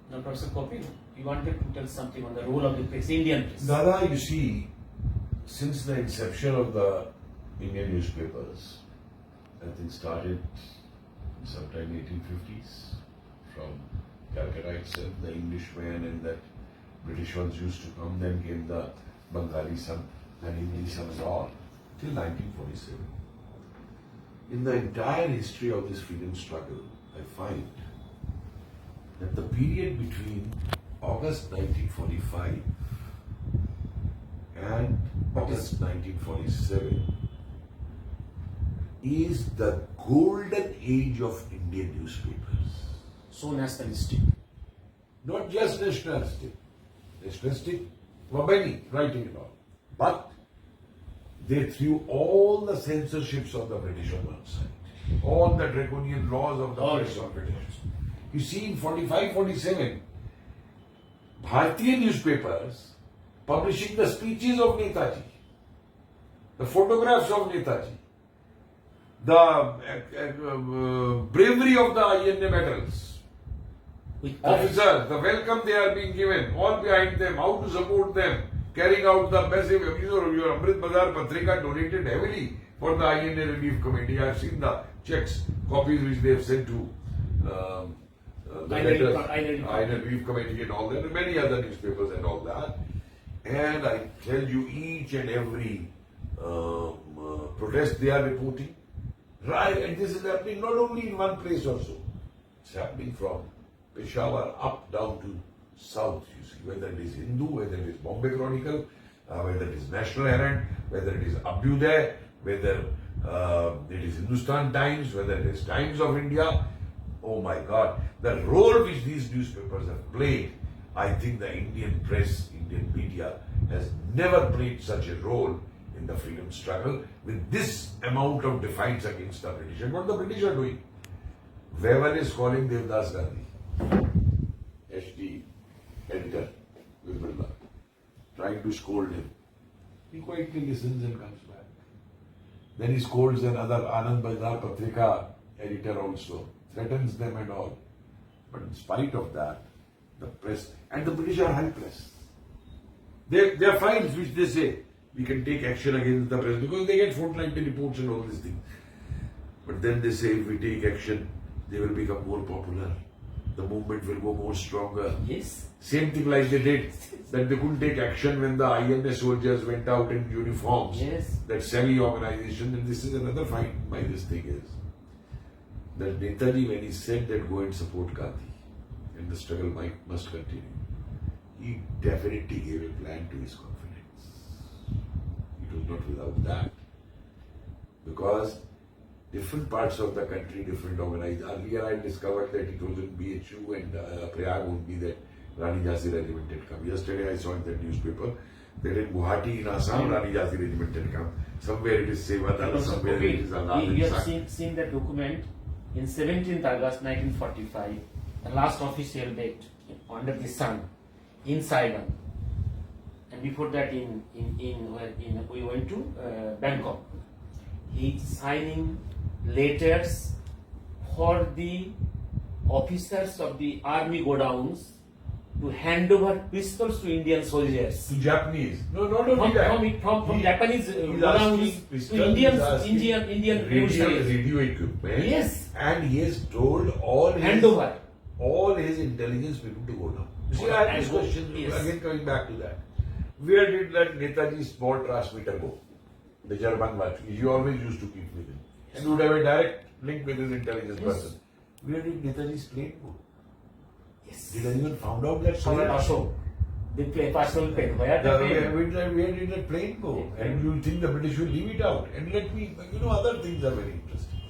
Now, Professor Kopi, you wanted to tell something on the role of the press, Indian press. Dada, you see, since the inception of the Indian newspapers, I think started sometime 1850s from Calcutta itself, the Englishmen and that British ones used to come, then came the Bengali some and Hindi some and all, till 1947. In the entire history of this freedom struggle, I find that the period between August 1945 and August 1947 is the golden age of Indian newspapers. So nationalistic. Not just nationalistic. Nationalistic were many writing and all. But they threw all the censorships of the British on one side. All the draconian laws of the press on British. You see, in 45-47, Bharatiya newspapers publishing the speeches of Netaji, the photographs of Netaji, the bravery of the INA battles, officers, the welcome they are being given, all behind them, how to support them, carrying out the massive, your Amrit Bazar Patrika donated heavily for the INA Relief Committee. I have seen the checks, copies which they have sent to the INA Relief Committee and all that, and many other newspapers and all that. And I tell you, each and every protest they are reporting, right, and this is happening not only in one place also, it's happening from Peshawar up down to south, you see, whether it is Hindu, whether it is Bombay Chronicle, whether it is National Herald, whether it is Abhyuday, whether it is Hindustan Times, whether it is Times of India. Oh my God, the role which these newspapers have played, I think the Indian press, Indian media has never played such a role in the freedom struggle with this amount of defiance against the British. And what the British are doing? Weber is calling Devdas Gandhi, HD editor, Vibirla, trying to scold him. He quietly listens and comes back. Then he scolds another Anand Bazar Patrika editor also, threatens them and all. But in spite of that, the press, and the British are high press. There are files which they say, we can take action against the press because they get fortnightly reports and all these things. But then they say if we take action, they will become more popular. The movement will go more stronger. Yes. Same thing like they did, that they couldn't take action when the INA soldiers went out in uniforms. Yes. That semi-organization, and this is another find by this thing is, that Netaji, when he said that go and support Gandhi, and the struggle must continue, he definitely gave a plan to his confidence. It was not without that. Because different parts of the country, different organized. Earlier I discovered that it was in BHU and Prayag would be that Rani Jhansi regiment had come. Yesterday I saw in that newspaper that in Guwahati in Assam, Rani Jhansi regiment had come. Somewhere it is Sevadar, somewhere it is Azad. We have seen the document in 17th August 1945, the last official date under the sun in Saigon. And before that we went to Bangkok. He signing letters for the officers of the army godowns to hand over pistols to Indian soldiers. To Japanese. No, not only that. From Japanese godowns to Indian revolutionaries. Radio equipment. Yes. And he has told all his intelligence people to go down. You see, I have this question, again coming back to that. Where did that Netaji's small transmitter go? The German one. He always used to keep with him. And would have a direct link with his intelligence person. Where did Netaji's plane go? Yes. Did anyone found out that? Also, the personal plane. Where did that plane go? And you think the British will leave it out? And let me, other things are very interesting.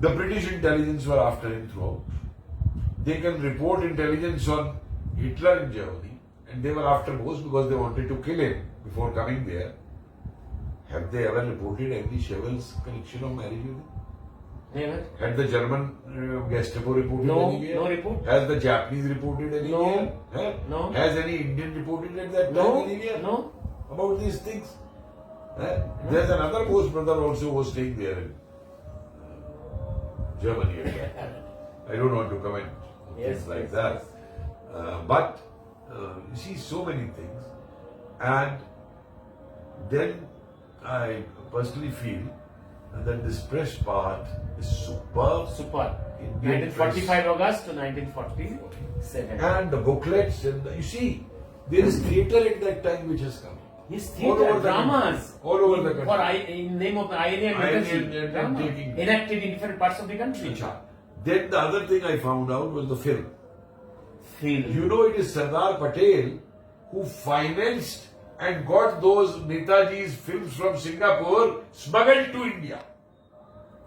The British intelligence were after him throughout. They can report intelligence on Hitler in Germany, and they were after Bose because they wanted to kill him before coming there. Have they ever reported any Chauvel's connection of marriage with him? Never. Had the German Gestapo reported anywhere? No report. Has the Japanese reported anywhere? No. No. Has any Indian reported at that time anywhere? No. About these things? There's another Bose brother also who was staying there in Germany. I don't want to comment Yes, things like yes, that. yes. But you see so many things, and then I personally feel that this press part is superb. Super. Indian 1945 August to 1947. And the booklets, and you see, there is theatre at that time which has come. Yes, All theatre, over the dramas. country. All over the country. For in name of INA and INA Netaji, and drama, taking- enacted in different parts of the country. Acha. Then the other thing I found out was the film. Film. You know, it is Sardar Patel who financed and got those Netaji's films from Singapore smuggled to India.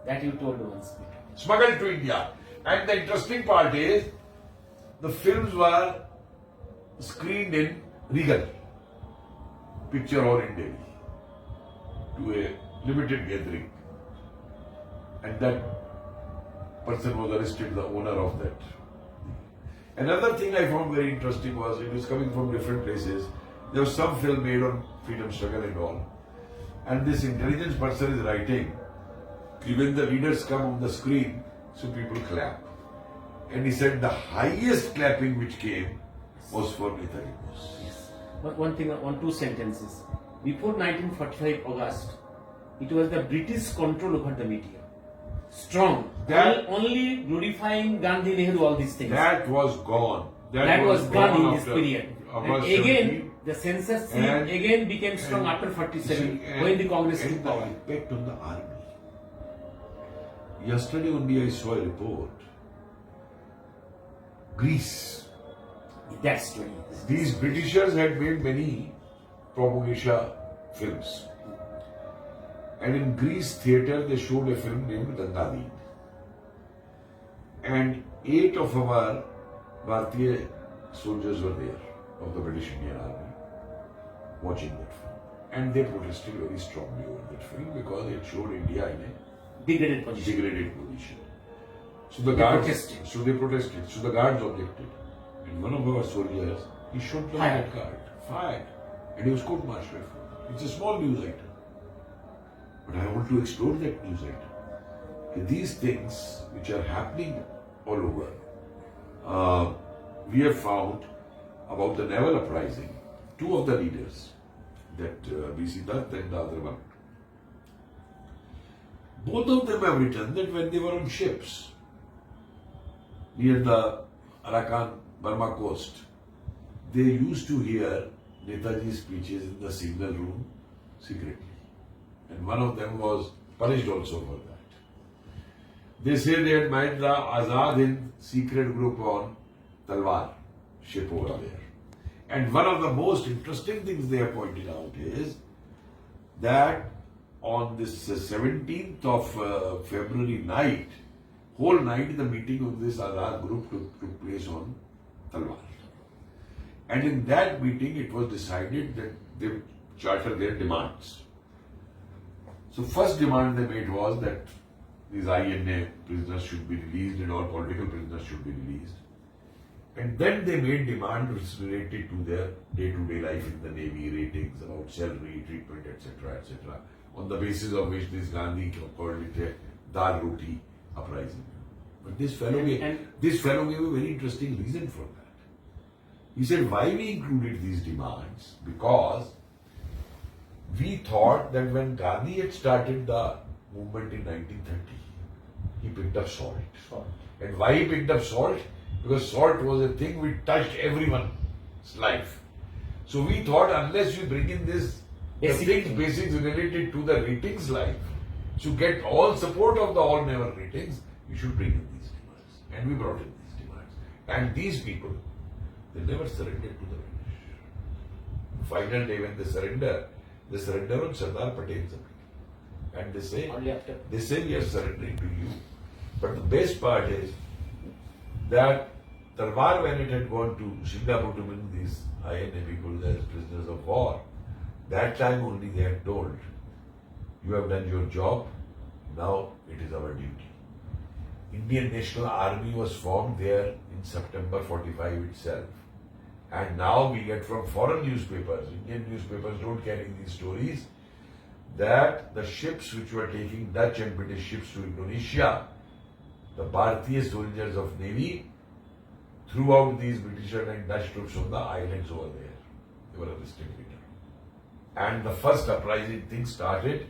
That you told once. Smuggled to India. And the interesting part is, the films were screened in Regal Picture Hall in Delhi to a limited gathering. And that person was arrested, the owner of that. Another thing I found very interesting was, it was coming from different places. There was some film made on freedom struggle and all. And this intelligence person is writing, when the leaders come on the screen, so people clap. And he said the highest clapping which came was for Netaji Bose. Yes. But one thing, two sentences. Before 1945 August, it was the British control over the media. Strong. That- only glorifying Gandhi, Nehru, all these things. That was gone. That was gone in this after period. And August again, 17. the censorship And- again became strong and- after 47 See, when the Congress and took power. the impact on the army. Yesterday only I saw a report. Greece. That story. These Britishers had made many propaganda films. And in Greece theatre they showed a film named Gangadin. And 8 of our Bharatiya soldiers were there, of the British Indian Army, watching that film. And they protested very strongly over that film because it showed India in a Degraded position. degraded position. So the They guards protested. So they protested. So the guards objected. And one of our soldiers, he shot down Fired. that guard. Fired. And he was court-martialed for it. It's a small news item. But I want to explore that news item. And these things which are happening all over, we have found about the naval uprising, 2 of the leaders, that B.C. Dutt and the other one, both of them have written that when they were on ships near the Arakan Burma coast, they used to hear Netaji's speeches in the signal room secretly. And one of them was punished also for that. They say they had met the Azad Hind secret group on Talwar ship over there. And one of the most interesting things they have pointed out is that on this 17th of February night, whole night the meeting of this Azad group took place on Talwar. And in that meeting it was decided that they charter their demands. So first demand they made was that these INA prisoners should be released and all political prisoners should be released. And then they made demands related to their day-to-day life in the Navy, ratings about salary, treatment, etc., etc., on the basis of which this Gandhi called it a Dal Roti uprising. But this fellow gave a very interesting reason for that. He said, why we included these demands? Because we thought that when Gandhi had started the movement in 1930, he picked up salt. And why he picked up salt? Because salt was a thing which touched everyone's life. So we thought unless you bring in this basics related to the ratings life, to get all support of the all never ratings, you should bring in these demands. And we brought in these demands. And these people, they never surrendered to the British. Final day when they surrender on Sardar Patel's appeal. And they say we are surrendering to you. But the best part is that Talwar, when it had gone to Singapore to bring these INA people as prisoners of war, that time only they had told, you have done your job, now it is our duty. Indian National Army was formed there in September 45 itself. And now we get from foreign newspapers, Indian newspapers don't carry these stories, that the ships which were taking Dutch and British ships to Indonesia, the Bharatiya soldiers of Navy, threw out these Britishers and Dutch troops from the islands over there. They were arrested later. And the first uprising thing started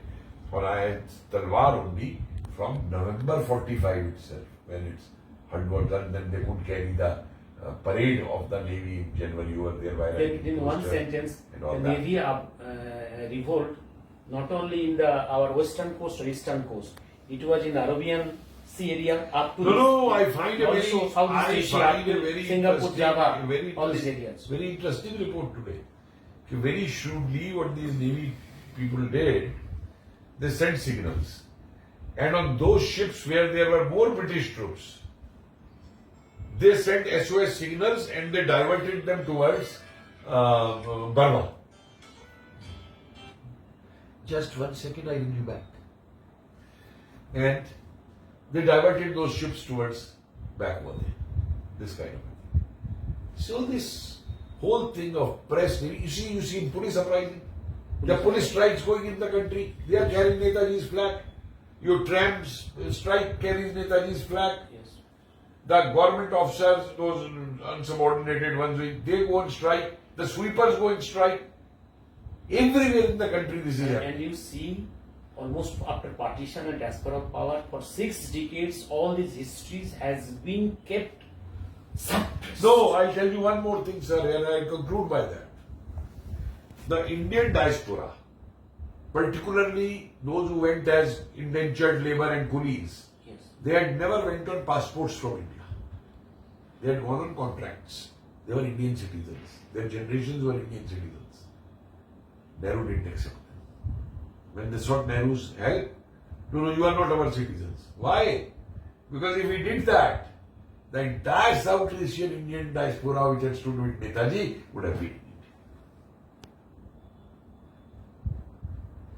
for Ayat Talwar only from November 45 itself, when its hunt was done. Then they could carry the parade of the Navy in January. You were there by Then in one sentence, the Navy revolt not only in our western coast or eastern coast, it was in Arabian Sea area up to No, I find a also very, Southeast I Asia, up find a to very Singapore, interesting, Java, very all these interest- areas. Very interesting report today. Very shrewdly, what these Navy people did, they sent signals, and on those ships where there were more British troops, they sent SOS signals and they diverted them towards Burma. Just 1 second, I will be back. And they diverted those ships towards backward. This kind of thing. So this whole thing of press, you see police uprising. The police strikes going in the country. They are carrying Netaji's flag. Your trams strike carries Netaji's flag. Yes. The government officers, those unsubordinated ones, they go on strike. The sweepers go on strike. Everywhere in the country this is happening. And you see, almost after partition and transfer of power, for 6 decades, all these histories has been kept suppressed. No, I'll tell you one more thing, sir, and I'll conclude by that. The Indian diaspora, particularly those who went as indentured labor and coolies, Yes. they had never went on passports from India. They had gone on contracts. They were Indian citizens. Their generations were Indian citizens. Nehru didn't accept them. When they sought Nehru's help, no, you are not our citizens. Why? Because if he did that, the entire South Asian Indian diaspora which had stood with Netaji would have been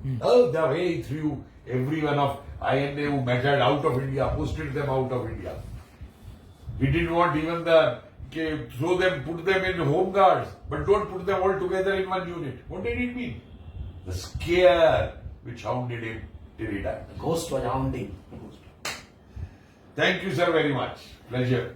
Indian. Oh, the way he threw every one of INA who mattered out of India, posted them out of India. He didn't want even throw them, put them in home guards, but don't put them all together in one unit. What did it mean? The scare which hounded him till he died. The ghost was hounding. Thank you, sir, very much. Pleasure.